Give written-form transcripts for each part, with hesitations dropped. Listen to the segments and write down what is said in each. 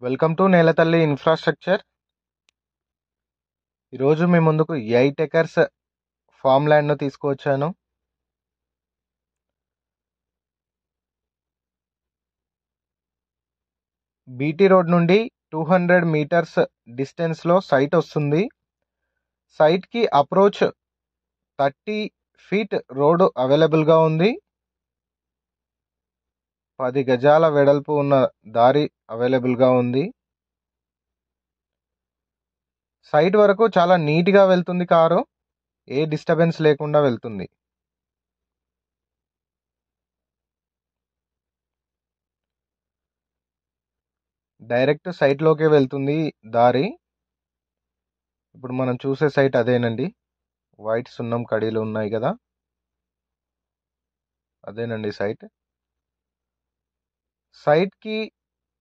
Welcome to నేలతల్లి infrastructure. ఈరోజు మీ ముందుకు 8 ఎకర్స్ ఫామ్ ల్యాండ్ను తీసుకువచ్చాను. బీటీ రోడ్ నుండి 200 మీటర్స్ డిస్టెన్స్లో సైట్ వస్తుంది. సైట్కి అప్రోచ్ 30 ఫీట్ రోడ్డు అవైలబుల్గా ఉంది. 10 గజాల వెడల్పు ఉన్న దారి అవైలబుల్గా ఉంది. సైట్ వరకు చాలా నీట్గా వెళ్తుంది కారు, ఏ డిస్టర్బెన్స్ లేకుండా వెళ్తుంది. డైరెక్ట్ సైట్లోకే వెళ్తుంది దారి. ఇప్పుడు మనం చూసే సైట్ అదేనండి. వైట్ సున్నం కడీలు ఉన్నాయి కదా, అదేనండి సైట్. సైట్కి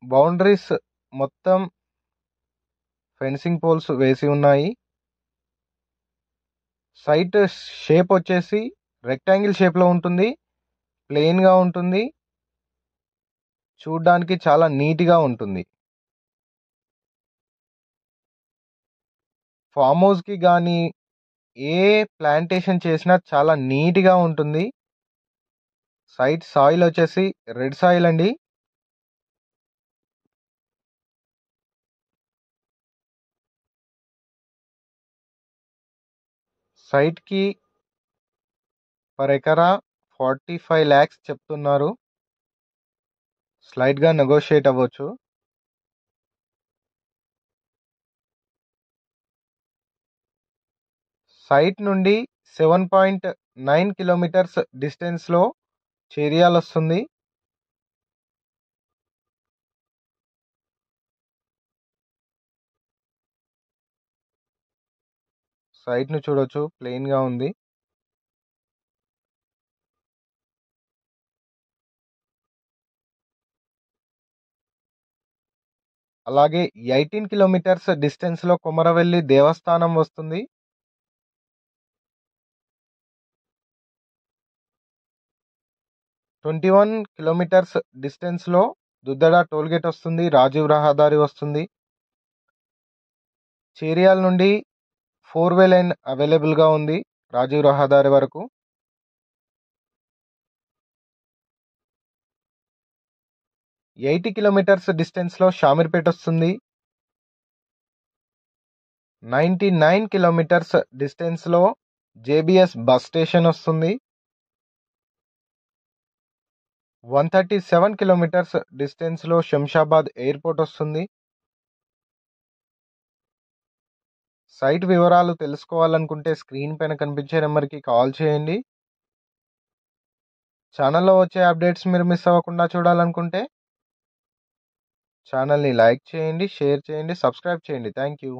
బౌండరీస్ మొత్తం ఫెన్సింగ్ పోల్స్ వేసి ఉన్నాయి. సైట్ షేప్ వచ్చేసి రెక్టాంగిల్ షేప్లో ఉంటుంది, ప్లెయిన్గా ఉంటుంది, చూడ్డానికి చాలా నీట్గా ఉంటుంది. ఫామ్ హౌస్కి కానీ ఏ ప్లాంటేషన్ చేసినా చాలా నీట్గా ఉంటుంది. సైట్ సాయిల్ వచ్చేసి రెడ్ సాయిల్ అండి. సైట్కి పర్ ఎకరా 45 lakhs చెప్తున్నారు. స్లైడ్గా నెగోషియేట్ అవ్వచ్చు. సైట్ నుండి 7.9 కిలోమీటర్స్ డిస్టెన్స్లో చేరియాల్ వస్తుంది. సైట్ను చూడొచ్చు, ప్లెయిన్గా ఉంది. అలాగే 18 కిలోమీటర్స్ డిస్టెన్స్లో కొమరవెల్లి దేవస్థానం వస్తుంది. 21 కిలోమీటర్స్ డిస్టెన్స్లో దుద్దడ టోల్గేట్ వస్తుంది, రాజీవ్ రహదారి వస్తుంది. చేరియాల్ నుండి 4-way లైన్ అవైలబుల్గా ఉంది రాజీవ్ రహదారి వరకు. 80 కిలోమీటర్స్ డిస్టెన్స్లో షామీర్పేట్ వస్తుంది. 99 కిలోమీటర్స్ డిస్టెన్స్లో జేబీఎస్ బస్ స్టేషన్ వస్తుంది. 137 కిలోమీటర్స్ డిస్టెన్స్లో శంషాబాద్ ఎయిర్పోర్ట్ వస్తుంది. సైట్ వివరాలు తెలుసుకోవాలనుకుంటే స్క్రీన్ పైన కనిపించే నెంబర్కి కాల్ చేయండి. ఛానల్లో వచ్చే అప్డేట్స్ మీరు మిస్ అవ్వకుండా చూడాలనుకుంటే ఛానల్ని లైక్ చేయండి, షేర్ చేయండి, సబ్స్క్రైబ్ చేయండి. Thank you.